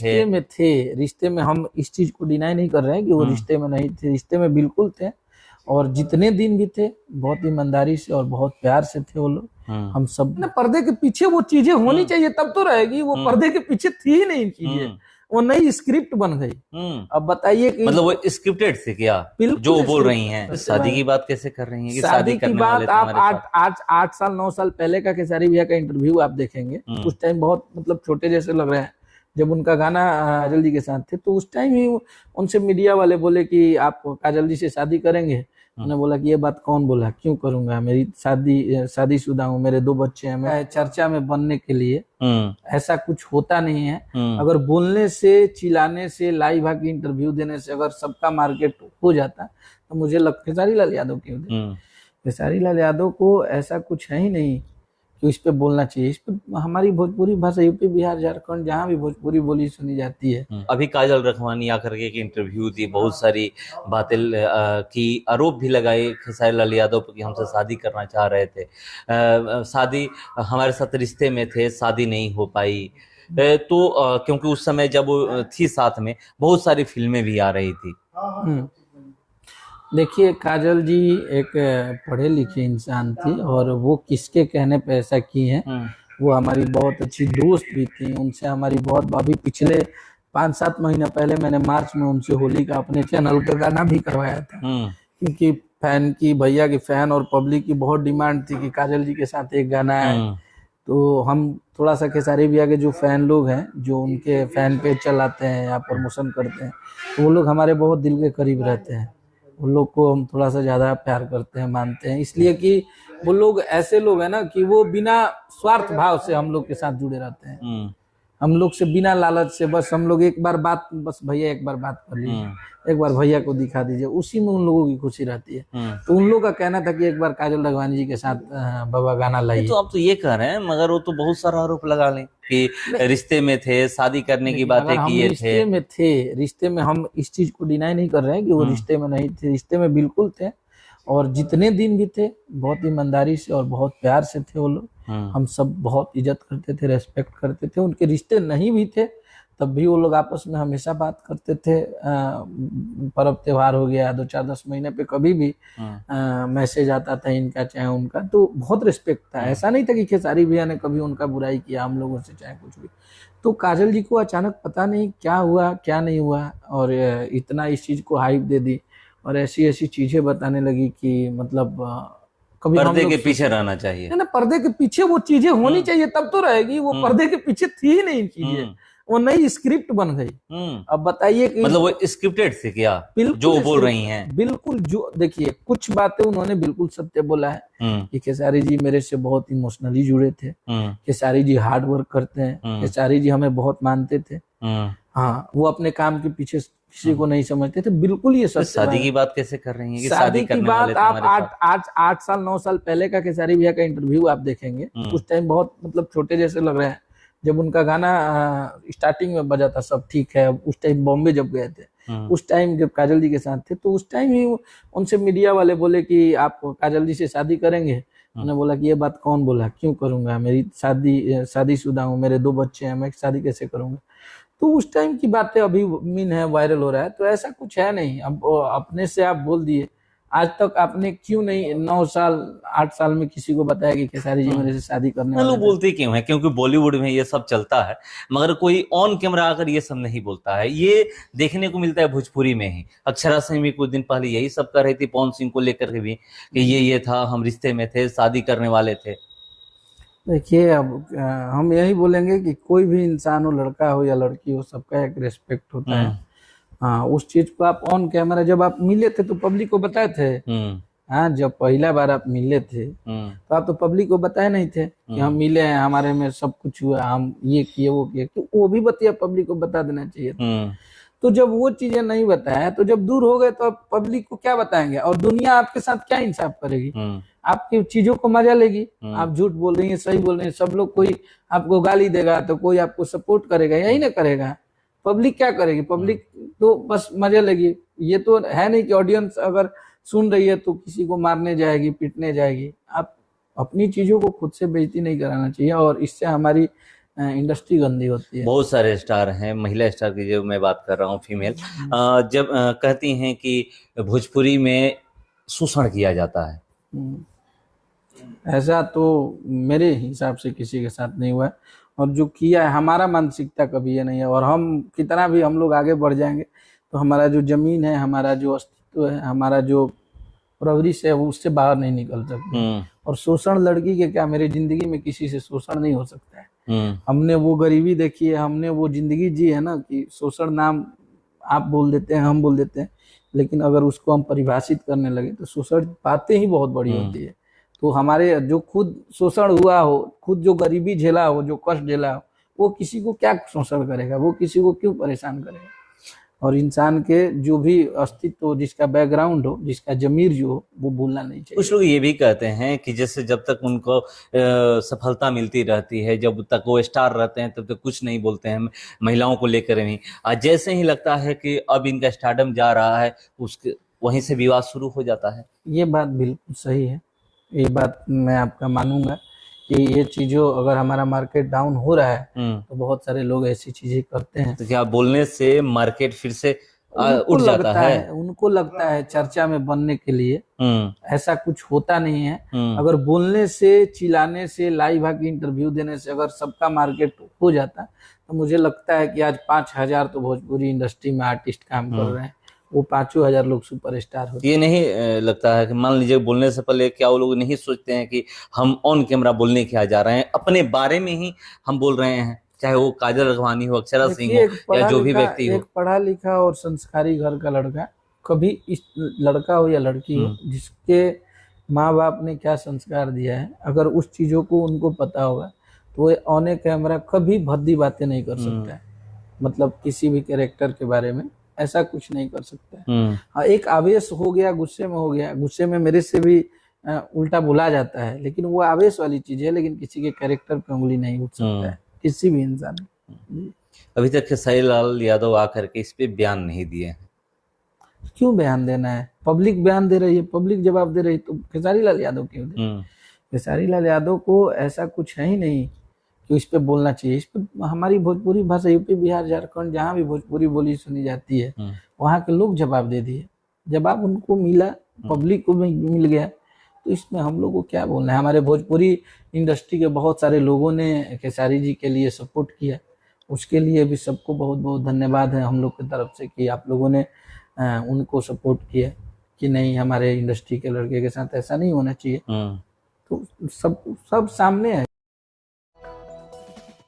रिश्ते में थे, रिश्ते में हम इस चीज को डिनाई नहीं कर रहे हैं कि वो रिश्ते में नहीं थे, रिश्ते में बिल्कुल थे। और जितने दिन भी थे बहुत ईमानदारी से और बहुत प्यार से थे वो लोग। हम सब ने पर्दे के पीछे वो चीजें होनी चाहिए तब तो रहेगी, वो पर्दे के पीछे थी ही नहीं चीजें, वो नई स्क्रिप्ट बन गई। अब बताइए कि मतलब वो स्क्रिप्टेड थी क्या जो बोल रही हैं? शादी की बात कैसे कर रही हैं कि शादी की करने बात वाले थे आप हमारे साथ? 8 साल 9 साल पहले का खेसारी भैया का इंटरव्यू आप देखेंगे, उस टाइम बहुत मतलब छोटे जैसे लग रहे हैं जब उनका गाना काजल जी के साथ थे, तो उस टाइम ही उनसे मीडिया वाले बोले कि आप काजल जी से शादी करेंगे। उन्होंने बोला कि ये बात कौन बोला, क्यों करूंगा, मेरी शादीशुदा हूँ, मेरे 2 बच्चे हैं, मैं चर्चा में बनने के लिए ऐसा कुछ होता नहीं है। अगर बोलने से, चिल्लाने से, लाइव आके इंटरव्यू देने से अगर सबका मार्केट हो जाता तो मुझे खेसारी लाल यादव क्यों दे? खेसारी लाल यादव को ऐसा कुछ है ही नहीं कि इस पे बोलना चाहिए। इस पे हमारी भोजपुरी भाषा यूपी बिहार झारखंड जहाँ भी भोजपुरी बोली सुनी जाती है। अभी काजल रखवानी आकर के एक इंटरव्यू दी, बहुत सारी बातें की, आरोप भी लगाए खेसारी लाल यादव पर कि हमसे शादी करना चाह रहे थे, शादी हमारे साथ रिश्ते में थे, शादी नहीं हो पाई। तो क्योंकि उस समय जब वो थी साथ में बहुत सारी फिल्में भी आ रही थी। देखिए काजल जी एक पढ़े लिखे इंसान थी और वो किसके कहने पे ऐसा की हैं, वो हमारी बहुत अच्छी दोस्त भी थी, उनसे हमारी बहुत, अभी पिछले 5-7 महीने पहले मैंने मार्च में उनसे होली का अपने चैनल का गाना भी करवाया था, क्योंकि फैन की, भैया की फैन और पब्लिक की बहुत डिमांड थी कि काजल जी के साथ एक गाना है। तो हम थोड़ा सा खेसारी भैया के जो फैन लोग हैं, जो उनके फैन पेज चलाते हैं या प्रमोशन करते हैं, तो वो लोग हमारे बहुत दिल के करीब रहते हैं, उन लोग को हम थोड़ा सा ज्यादा प्यार करते हैं, मानते हैं, इसलिए कि वो लोग ऐसे लोग हैं ना कि वो बिना स्वार्थ भाव से हम लोग के साथ जुड़े रहते हैं, हम लोग से बिना लालच से, बस हम लोग एक बार बात, बस भैया एक बार बात कर लीजिए, एक बार भैया को दिखा दीजिए, उसी में उन लोगों की खुशी रहती है। तो उन लोगों का कहना था कि एक बार काजल राघवानी जी के साथ बाबा गाना लाइए। तो आप तो ये कह रहे हैं, मगर वो तो बहुत सारा आरोप लगा लें कि रिश्ते में थे, शादी करने की बातें किए थे। रिश्ते में थे, रिश्ते में हम इस चीज को डिनाई नहीं कर रहे हैं कि वो रिश्ते में नहीं थे, रिश्ते में बिल्कुल थे। और जितने दिन भी थे बहुत ईमानदारी से और बहुत प्यार से थे वो लोग। हम सब बहुत इज्जत करते थे, रेस्पेक्ट करते थे। उनके रिश्ते नहीं भी थे तब भी वो लोग आपस में हमेशा बात करते थे। पर्व त्योहार हो गया, 2-4-10 महीने पे कभी भी मैसेज आता था इनका चाहे उनका, तो बहुत रिस्पेक्ट था। ऐसा नहीं था कि खेसारी भैया ने कभी उनका बुराई किया हम लोगों से, चाहे कुछ भी। तो काजल जी को अचानक पता नहीं क्या हुआ क्या नहीं हुआ और इतना इस चीज को हाइप दे दी और ऐसी ऐसी चीजें बताने लगी कि मतलब कभी पर्दे के पीछे रहना चाहिए ना, पर्दे के पीछे वो चीजें होनी चाहिए तब तो रहेगी, वो पर्दे के पीछे थी ही नहीं चीजें, वो नई स्क्रिप्ट बन गई। अब बताइए कि मतलब वो स्क्रिप्टेड थी क्या जो बोल रही हैं? बिल्कुल, जो देखिए कुछ बातें उन्होंने बिल्कुल सत्य बोला है कि खेसारी जी मेरे से बहुत इमोशनली जुड़े थे, खेसारी जी हार्ड वर्क करते हैं, खेसारी जी हमें बहुत मानते थे। हाँ, वो अपने काम के पीछे किसी को नहीं समझते थे, बिल्कुल ये सच। शादी की बात कैसे कर रही हैं कि शादी की बात आप 8 साल 9 साल पहले का खेसारी भैया का इंटरव्यू आप देखेंगे, उस टाइम बहुत मतलब छोटे जैसे लग रहे हैं जब उनका गाना स्टार्टिंग में बजा था सब ठीक है। उस टाइम बॉम्बे जब गए थे, उस टाइम जब काजल जी के साथ थे, तो उस टाइम ही उनसे मीडिया वाले बोले कि आप काजल जी से शादी करेंगे। उन्होंने बोला कि ये बात कौन बोला, क्यों करूंगा, मेरी शादीशुदा हूँ, मेरे 2 बच्चे हैं, मैं शादी कैसे करूंगा। तो उस टाइम की बातें अभी मीन है, वायरल हो रहा है, तो ऐसा कुछ है नहीं। अब अपने से आप बोल दिए, आज तक आपने क्यों नहीं 9 साल 8 साल में किसी को बताया कि खेसारी जी मेरे से शादी करने वाले लोग बोलते क्यों है? क्योंकि बॉलीवुड में ये सब चलता है, मगर कोई ऑन कैमरा आकर ये सब नहीं बोलता है। ये देखने को मिलता है भोजपुरी में ही। अक्षरा सिंह भी कुछ दिन पहले यही सब कर रही थी पवन सिंह को लेकर के भी कि ये था, हम रिश्ते में थे, शादी करने वाले थे। देखिए अब हम यही बोलेंगे कि कोई भी इंसान हो, लड़का हो या लड़की हो, सबका एक रेस्पेक्ट होता है। हाँ, उस चीज को आप ऑन कैमरा जब आप मिले थे तो पब्लिक को बताए थे। हाँ, जब पहला बार आप मिले थे तो आप तो पब्लिक को बताए नहीं थे कि हम मिले हैं, हमारे में सब कुछ हुआ, हम ये किए वो किए, तो वो भी बतिया पब्लिक को बता देना चाहिए था। तो जब वो चीजें नहीं बताया तो जब दूर हो गए तो अब पब्लिक को क्या बताएंगे, और दुनिया आपके साथ क्या इंसाफ करेगी, आपकी चीजों को मजा लेगी। आप झूठ बोल रही हैं, सही बोल रही हैं, सब लोग, कोई आपको गाली देगा तो कोई आपको सपोर्ट करेगा, यही ना करेगा। पब्लिक क्या करेगी, पब्लिक तो बस मजा लेगी। ये तो है नहीं कि ऑडियंस अगर सुन रही है तो किसी को मारने जाएगी, पीटने जाएगी। आप अपनी चीजों को खुद से बेइज्जती नहीं कराना चाहिए, और इससे हमारी इंडस्ट्री गंदी होती है। बहुत सारे स्टार हैं, महिला स्टार की जो मैं बात कर रहा हूँ, फीमेल, जब कहती हैं कि भोजपुरी में शोषण किया जाता है। ऐसा तो मेरे हिसाब से किसी के साथ नहीं हुआ है, और जो किया है, हमारा मानसिकता कभी ये नहीं है। और हम कितना भी हम लोग आगे बढ़ जाएंगे तो हमारा जो जमीन है, हमारा जो अस्तित्व है, हमारा जो परवरिश है, वो उससे बाहर नहीं निकल सकते। और शोषण लड़की के क्या, मेरी जिंदगी में किसी से शोषण नहीं हो सकता है। हमने वो गरीबी देखी है, हमने वो जिंदगी जी है ना, कि शोषण नाम आप बोल देते हैं, हम बोल देते हैं, लेकिन अगर उसको हम परिभाषित करने लगे तो शोषण बातें ही बहुत बड़ी होती है। तो हमारे जो खुद शोषण हुआ हो, खुद जो गरीबी झेला हो, जो कष्ट झेला हो, वो किसी को क्या शोषण करेगा, वो किसी को क्यों परेशान करेगा। और इंसान के जो भी अस्तित्व हो, जिसका बैकग्राउंड हो, जिसका जमीर जो हो, वो भूलना नहीं चाहिए। कुछ लोग ये भी कहते हैं कि जैसे जब तक उनको सफलता मिलती रहती है, जब तक वो स्टार रहते हैं, तब तक कुछ नहीं बोलते हैं महिलाओं को लेकर भी। जैसे ही लगता है कि अब इनका स्टारडम जा रहा है, उसके वहीं से विवाद शुरू हो जाता है। ये बात बिल्कुल सही है, ये बात मैं आपका मानूंगा कि ये चीजों, अगर हमारा मार्केट डाउन हो रहा है तो बहुत सारे लोग ऐसी चीजें करते हैं। तो क्या बोलने से मार्केट फिर से उठ जाता है? उनको लगता है चर्चा में बनने के लिए। ऐसा कुछ होता नहीं है। अगर बोलने से, चिल्लाने से, लाइव आके इंटरव्यू देने से अगर सबका मार्केट हो जाता तो मुझे लगता है कि आज 5,000 तो भोजपुरी इंडस्ट्री में आर्टिस्ट काम कर रहे हैं, वो 5,000 लोग सुपरस्टार होते। ये नहीं लगता है कि मान लीजिए बोलने से पहले क्या वो लोग नहीं सोचते हैं कि हम ऑन कैमरा बोलने क्या जा रहे हैं, अपने बारे में ही हम बोल रहे हैं, चाहे वो काजल रघवानी हो, अक्षरा सिंह हो, या जो भी व्यक्ति हो। एक पढ़ा लिखा और संस्कारी घर का लड़का, कभी इस लड़का हो या लड़की हो, जिसके माँ बाप ने क्या संस्कार दिया है, अगर उस चीजों को उनको पता होगा तो वो ऑन कैमरा कभी भद्दी बातें नहीं कर सकता है। मतलब किसी भी कैरेक्टर के बारे में ऐसा कुछ नहीं कर सकता है। हाँ, एक आवेश हो गया, गुस्से में हो गया, गुस्से में मेरे से भी उल्टा बोला जाता है, लेकिन वो आवेश वाली चीज है, लेकिन किसी के कैरेक्टर पे उंगली नहीं उठ सकता है, किसी भी इंसान। अभी तक खेसारी लाल यादव आकर के इस पे बयान नहीं दिए। क्यों बयान देना है? पब्लिक बयान दे रही है, पब्लिक जवाब दे रही है, तो खेसारी लाल यादव क्यों दे? खेसारी लाल यादव को ऐसा कुछ है ही नहीं कि इस पे बोलना चाहिए। इस पे हमारी भोजपुरी भाषा, यूपी, बिहार, झारखंड, जहाँ भी भोजपुरी बोली सुनी जाती है, वहाँ के लोग जवाब दे दिए। जवाब उनको मिला, पब्लिक को मिल गया, तो इसमें हम लोग को क्या बोलना है। हमारे भोजपुरी इंडस्ट्री के बहुत सारे लोगों ने खेसारी जी के लिए सपोर्ट किया, उसके लिए भी सबको बहुत बहुत धन्यवाद है हम लोग की तरफ से कि आप लोगों ने उनको सपोर्ट किया कि नहीं, हमारे इंडस्ट्री के लड़के के साथ ऐसा नहीं होना चाहिए। तो सब सामने है।